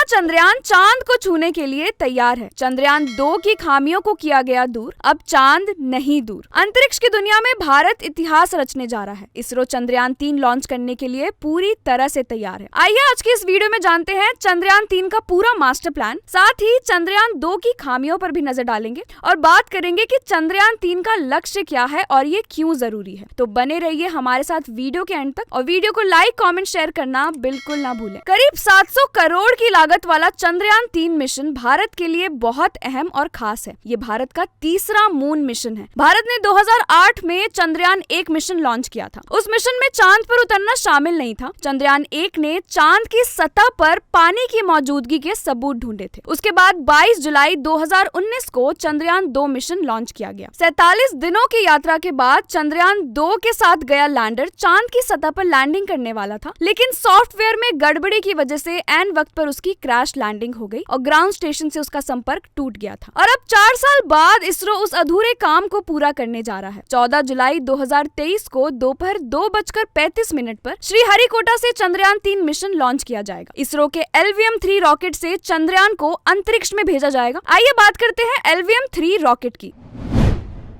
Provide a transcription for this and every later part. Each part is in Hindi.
चंद्रयान चांद को छूने के लिए तैयार है। चंद्रयान 2 की खामियों को किया गया दूर, अब चांद नहीं दूर। अंतरिक्ष की दुनिया में भारत इतिहास रचने जा रहा है। इसरो चंद्रयान 3 लॉन्च करने के लिए पूरी तरह से तैयार है। आइए आज की इस वीडियो में जानते हैं चंद्रयान 3 का पूरा मास्टर प्लान, साथ ही चंद्रयान 2 की खामियों पर भी नजर डालेंगे और बात करेंगे कि चंद्रयान 3 का लक्ष्य क्या है और ये क्यों जरूरी है। तो बने रहिए हमारे साथ वीडियो के एंड तक और वीडियो को लाइक, कमेंट, शेयर करना बिल्कुल ना भूलें। करीब 700 करोड़ की लागत वाला चंद्रयान 3 मिशन भारत के लिए बहुत अहम और खास है। ये भारत का तीसरा मून मिशन है। भारत ने 2008 में चंद्रयान 1 मिशन लॉन्च किया था। उस मिशन में चांद पर उतरना शामिल नहीं था। चंद्रयान 1 ने चांद की सतह पर पानी की मौजूदगी के सबूत ढूंढे थे। उसके बाद 22 जुलाई 2019 को चंद्रयान 2 मिशन लॉन्च किया गया। 47 दिनों की यात्रा के बाद चंद्रयान 2 के साथ गया लैंडर चांद की सतह पर लैंडिंग करने वाला था, लेकिन सॉफ्टवेयर में गड़बड़ी की वजह से एन वक्त पर उसकी क्रैश लैंडिंग हो गई और ग्राउंड स्टेशन से उसका संपर्क टूट गया था। और अब 4 साल बाद इसरो उस अधूरे काम को पूरा करने जा रहा है। 14 जुलाई 2023 को दोपहर 2:35 पर श्रीहरिकोटा से चंद्रयान 3 मिशन लॉन्च किया जाएगा। इसरो के LVM-3 रॉकेट से चंद्रयान को अंतरिक्ष में भेजा जाएगा। आइए बात करते हैं LVM-3 रॉकेट की।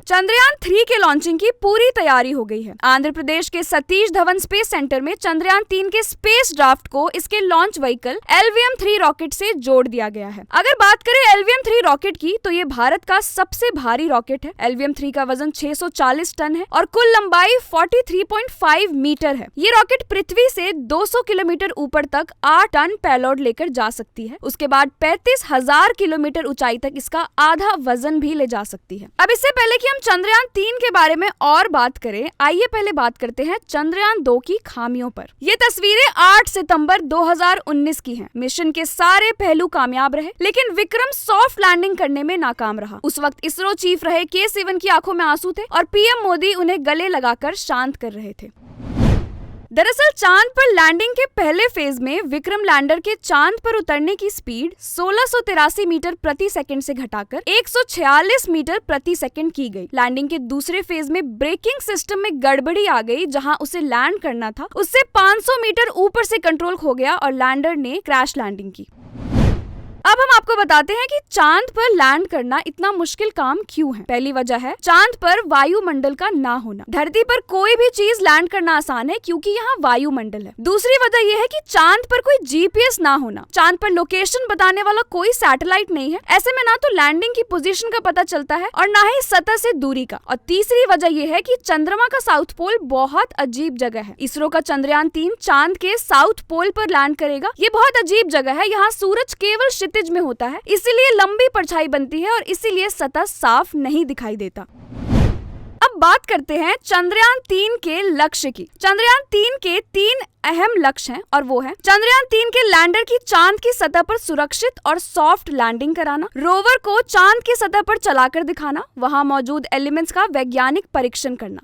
चंद्रयान 3 के लॉन्चिंग की पूरी तैयारी हो गई है। आंध्र प्रदेश के सतीश धवन स्पेस सेंटर में चंद्रयान 3 के स्पेस ड्राफ्ट को इसके लॉन्च व्हीकल LVM-3 रॉकेट से जोड़ दिया गया है। अगर बात करें LVM-3 रॉकेट की तो ये भारत का सबसे भारी रॉकेट है। LVM-3 का वजन 640 टन है और कुल लंबाई 43.5 मीटर है। ये रॉकेट पृथ्वी से 200 किलोमीटर ऊपर तक 8 टन पेलोड लेकर जा सकती है। उसके बाद 35,000 किलोमीटर ऊंचाई तक इसका आधा वजन भी ले जा सकती है। अब इससे पहले कि हम चंद्रयान 3 के बारे में और बात करें, आइए पहले बात करते हैं चंद्रयान 2 की खामियों पर। ये तस्वीरें 8 सितंबर 2019 की हैं। मिशन के सारे पहलू कामयाब रहे, लेकिन विक्रम सॉफ्ट लैंडिंग करने में नाकाम रहा। उस वक्त इसरो चीफ रहे के सिवन की आंखों में आंसू थे और PM मोदी उन्हें गले लगाकर शांत कर रहे थे। दरअसल चांद पर लैंडिंग के पहले फेज में विक्रम लैंडर के चांद पर उतरने की स्पीड 1683 मीटर प्रति सेकंड से घटाकर 146 मीटर प्रति सेकंड की गई। लैंडिंग के दूसरे फेज में ब्रेकिंग सिस्टम में गड़बड़ी आ गई। जहां उसे लैंड करना था उससे 500 मीटर ऊपर से कंट्रोल खो गया और लैंडर ने क्रैश लैंडिंग की। अब हम आपको बताते हैं कि चांद पर लैंड करना इतना मुश्किल काम क्यों है। पहली वजह है चांद पर वायुमंडल का ना होना। धरती पर कोई भी चीज लैंड करना आसान है क्योंकि यहाँ वायुमंडल है। दूसरी वजह यह है कि चांद पर कोई GPS ना होना। चांद पर लोकेशन बताने वाला कोई सैटेलाइट नहीं है। ऐसे में ना तो लैंडिंग की पोजीशन का पता चलता है और ना ही सतह से दूरी का। और तीसरी वजह यह है कि चंद्रमा का साउथ पोल बहुत अजीब जगह है। इसरो का चंद्रयान 3 चांद के साउथ पोल पर लैंड करेगा। ये बहुत अजीब जगह है। यहाँ सूरज केवल क्षितिज में होता है, इसीलिए लंबी परछाई बनती है और इसीलिए सतह साफ नहीं दिखाई देता। अब बात करते हैं चंद्रयान 3 के लक्ष्य की। चंद्रयान 3 के 3 अहम लक्ष्य हैं और वो है चंद्रयान 3 के लैंडर की चांद की सतह पर सुरक्षित और सॉफ्ट लैंडिंग कराना, रोवर को चांद की सतह पर चलाकर दिखाना, वहां मौजूद एलिमेंट्स का वैज्ञानिक परीक्षण करना।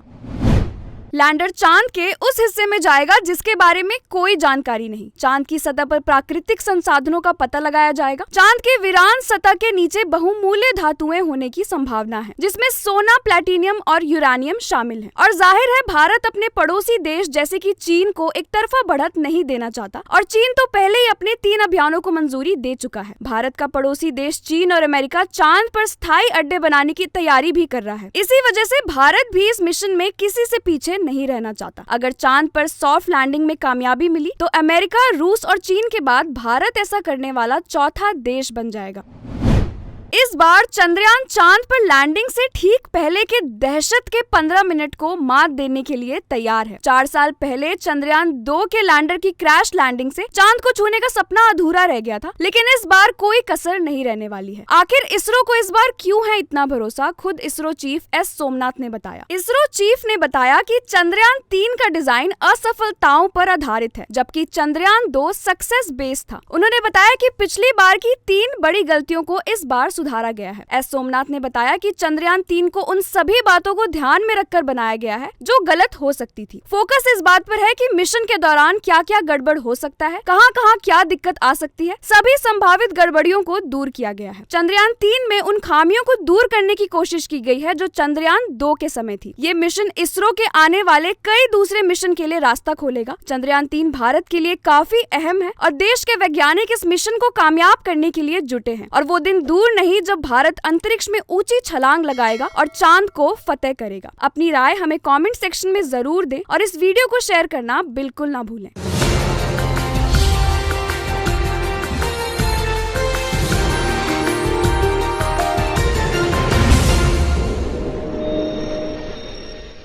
लैंडर चांद के उस हिस्से में जाएगा जिसके बारे में कोई जानकारी नहीं। चांद की सतह पर प्राकृतिक संसाधनों का पता लगाया जाएगा। चांद के वीरान सतह के नीचे बहुमूल्य धातुएं होने की संभावना है, जिसमें सोना, प्लेटिनियम और यूरेनियम शामिल है। और जाहिर है भारत अपने पड़ोसी देश जैसे कि चीन को एक तरफा बढ़त नहीं देना चाहता और चीन तो पहले ही अपने 3 अभियानों को मंजूरी दे चुका है। भारत का पड़ोसी देश चीन और अमेरिका चांद पर स्थायी अड्डे बनाने की तैयारी भी कर रहा है। इसी वजह से भारत भी इस मिशन में किसी से पीछे नहीं रहना चाहता। अगर चांद पर सॉफ्ट लैंडिंग में कामयाबी मिली तो अमेरिका, रूस और चीन के बाद भारत ऐसा करने वाला चौथा देश बन जाएगा। इस बार चंद्रयान चांद पर लैंडिंग से ठीक पहले के दहशत के 15 मिनट को मात देने के लिए तैयार है। 4 साल पहले चंद्रयान 2 के लैंडर की क्रैश लैंडिंग से चांद को छूने का सपना अधूरा रह गया था, लेकिन इस बार कोई कसर नहीं रहने वाली है। आखिर इसरो को इस बार क्यों है इतना भरोसा, खुद इसरो चीफ S सोमनाथ ने बताया। इसरो चीफ ने बताया कि चंद्रयान 3 का डिजाइन असफलताओं पर आधारित है, जबकि चंद्रयान 2 सक्सेस बेस्ड था। उन्होंने बताया कि पिछली बार की 3 बड़ी गलतियों को इस बार सुधारा गया है। एस सोमनाथ ने बताया कि चंद्रयान 3 को उन सभी बातों को ध्यान में रखकर बनाया गया है जो गलत हो सकती थी। फोकस इस बात पर है कि मिशन के दौरान क्या क्या गड़बड़ हो सकता है, कहां कहां क्या दिक्कत आ सकती है, सभी संभावित गड़बड़ियों को दूर किया गया है। चंद्रयान 3 में उन खामियों को दूर करने की कोशिश की गई है जो चंद्रयान 2 के समय थी। ये मिशन इसरो के आने वाले कई दूसरे मिशन के लिए रास्ता खोलेगा। चंद्रयान 3 भारत के लिए काफी अहम है और देश के वैज्ञानिक इस मिशन को कामयाब करने के लिए जुटे हैं और वो दिन दूर नहीं जब भारत अंतरिक्ष में ऊंची छलांग लगाएगा और चांद को फतेह करेगा। अपनी राय हमें कमेंट सेक्शन में जरूर दें और इस वीडियो को शेयर करना बिल्कुल ना भूलें।